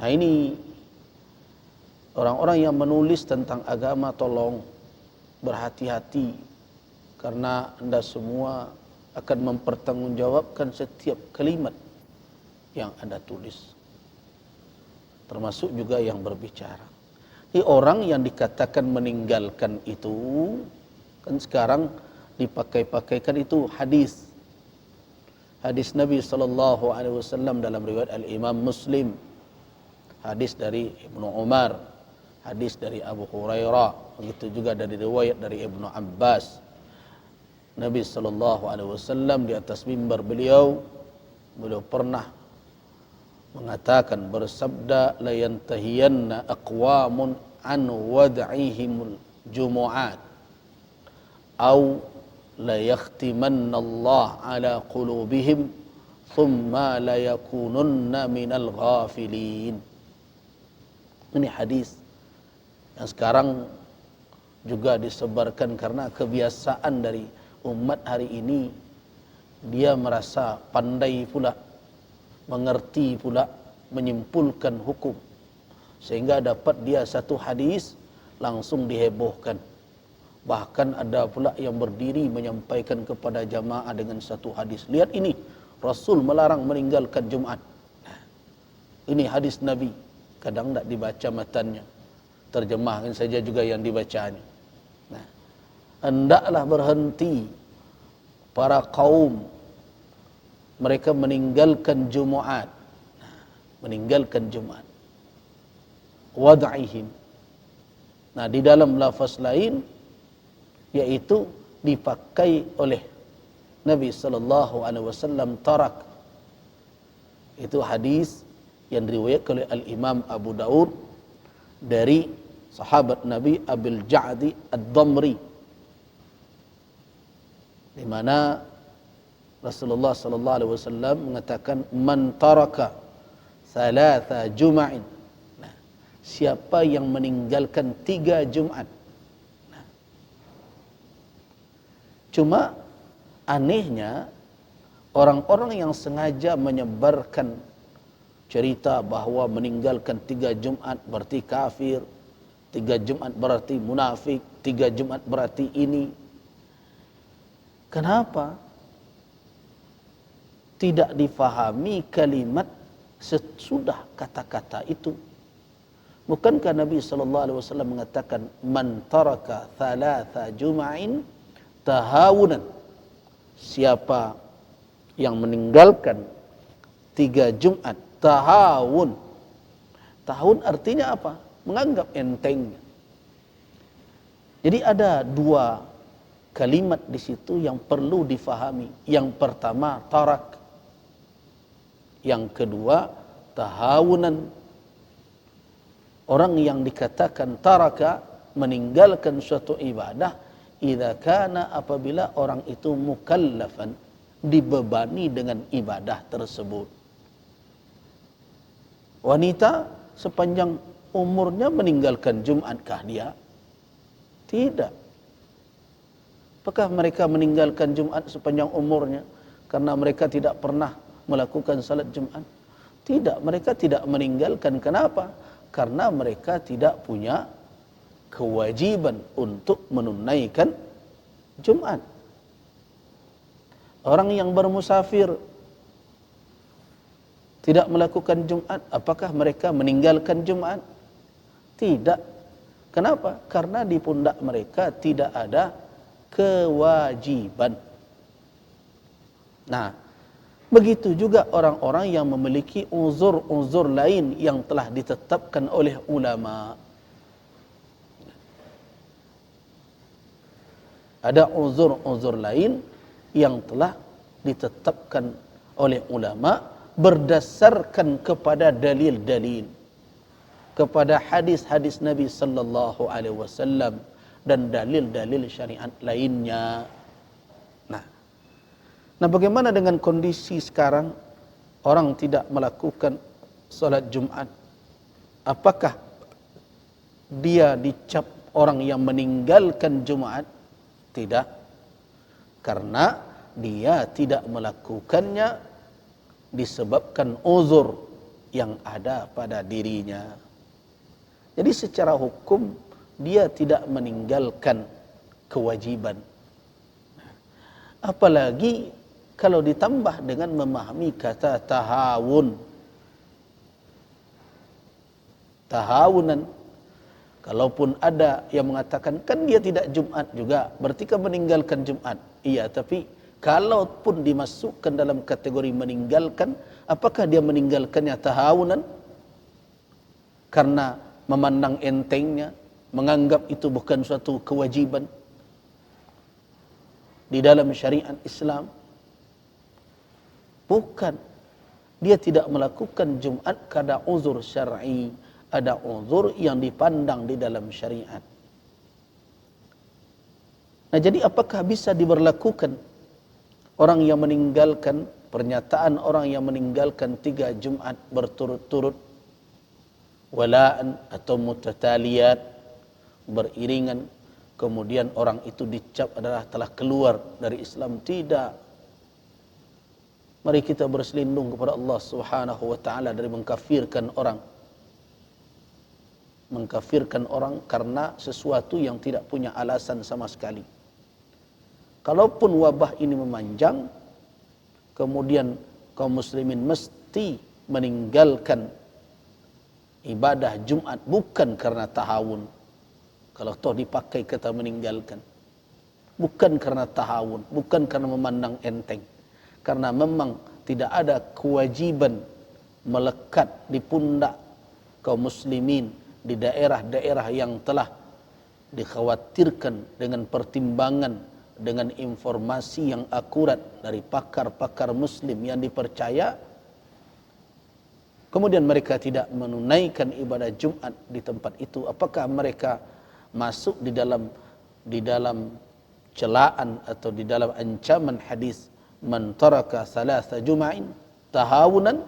Nah ini orang-orang yang menulis tentang agama tolong berhati-hati, karena Anda semua akan mempertanggungjawabkan setiap kalimat yang Anda tulis, termasuk juga yang berbicara. Ini orang yang dikatakan meninggalkan itu, kan sekarang dipakai-pakaikan itu hadis. Hadis Nabi SAW dalam riwayat Al-Imam Muslim. Hadis dari Ibnu Umar. Hadis dari Abu Hurairah. Begitu juga dari riwayat dari Ibnu Abbas. Nabi SAW di atas mimbar beliau pernah mengatakan, bersabda, la yantahiyanna aqwamun an wad'ihimul jumu'at au la yakhtimanna Allah ala qulubihim thumma la yakununna minal ghafilin. Ini hadis yang sekarang juga disebarkan karena kebiasaan dari umat hari ini. Dia merasa pandai pula, mengerti pula, menyimpulkan hukum, sehingga dapat dia satu hadis langsung dihebohkan. Bahkan ada pula yang berdiri menyampaikan kepada jamaah dengan satu hadis. Lihat ini, Rasul melarang meninggalkan Jumat. Ini hadis Nabi. Kadang tak dibaca matanya, terjemahkan saja juga yang dibacanya. Nah, hendaklah berhenti para kaum mereka meninggalkan Jumat. Meninggalkan Jumat. Wad'ihim. Nah, di dalam lafaz lain, yaitu dipakai oleh Nabi SAW, tarak. Itu hadis yang diriwayatkan oleh Al-Imam Abu Daud dari sahabat Nabi Abil Ja'di Ad-Damri, di mana Rasulullah SAW mengatakan, man taraka thalatha juma'in. Nah, siapa yang meninggalkan 3 Jumat. Nah, cuma anehnya orang-orang yang sengaja menyebarkan cerita bahwa meninggalkan 3 Jumat berarti kafir, 3 Jumat berarti munafik, 3 Jumat berarti ini. Kenapa tidak difahami kalimat sesudah kata-kata itu? Bukankah Nabi SAW mengatakan, man taraka thalatha juma'in tahawunan. Siapa yang meninggalkan 3 Jumat tahawun. Tahun artinya apa? Menganggap enteng. Jadi ada 2 kalimat di situ yang perlu difahami. Yang pertama tarak, yang kedua tahawunan. Orang yang dikatakan taraka, meninggalkan suatu ibadah, idza kana, apabila orang itu mukallafan, dibebani dengan ibadah tersebut. Wanita sepanjang umurnya meninggalkan Jumatkah dia? Tidak. Apakah mereka meninggalkan Jumat sepanjang umurnya karena mereka tidak pernah melakukan salat Jumat? Tidak, mereka tidak meninggalkan. Kenapa? Karena mereka tidak punya kewajiban untuk menunaikan Jumat. Orang yang bermusafir tidak melakukan Jumat, apakah mereka meninggalkan Jumat? Tidak. Kenapa? Karena di pundak mereka tidak ada kewajiban. Nah, begitu juga orang-orang yang memiliki uzur-uzur lain yang telah ditetapkan oleh ulama. Ada uzur-uzur lain yang telah ditetapkan oleh ulama berdasarkan kepada dalil-dalil, kepada hadis-hadis Nabi sallallahu alaihi wasallam dan dalil-dalil syariat lainnya. Nah, bagaimana dengan kondisi sekarang orang tidak melakukan salat Jumat? Apakah dia dicap orang yang meninggalkan Jumat? Tidak. Karena dia tidak melakukannya disebabkan uzur, yang ada pada dirinya. Jadi secara hukum dia tidak meninggalkan kewajiban. Apalagi kalau ditambah dengan memahami kata tahawun. Tahawunan. Kalaupun ada yang mengatakan kan dia tidak Jumat juga, berarti kan meninggalkan Jumat. Iya, tapi kalaupun dimasukkan dalam kategori meninggalkan, apakah dia meninggalkannya tahawunan? Karena memandang entengnya, menganggap itu bukan suatu kewajiban di dalam syariat Islam. Bukan. Dia tidak melakukan Jumat karena uzur syar'i. Ada uzur yang dipandang di dalam syariat. Nah, jadi apakah bisa diberlakukan orang yang meninggalkan, pernyataan orang yang meninggalkan 3 Jumat berturut-turut, walaan atau mutataliyat, beriringan, kemudian orang itu dicap adalah telah keluar dari Islam? Tidak. Mari kita berselindung kepada Allah Subhanahu wa taala dari mengkafirkan orang. Mengkafirkan orang karena sesuatu yang tidak punya alasan sama sekali. Kalaupun wabah ini memanjang, kemudian kaum muslimin mesti meninggalkan ibadah Jumat bukan karena tahawun. Kalau toh dipakai kata meninggalkan, bukan karena tahawun, bukan karena memandang enteng, karena memang tidak ada kewajiban melekat di pundak kaum muslimin di daerah-daerah yang telah dikhawatirkan dengan pertimbangan, dengan informasi yang akurat dari pakar-pakar muslim yang dipercaya, kemudian mereka tidak menunaikan ibadah Jumat di tempat itu. Apakah mereka masuk di dalam celaan atau di dalam ancaman hadis man taraka salasa jum'in tahawunan?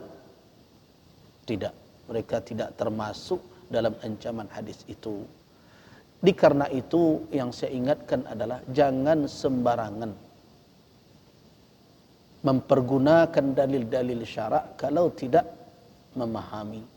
Tidak, mereka tidak termasuk dalam ancaman hadis itu. Karena itu yang saya ingatkan adalah jangan sembarangan mempergunakan dalil-dalil syarak kalau tidak memahami.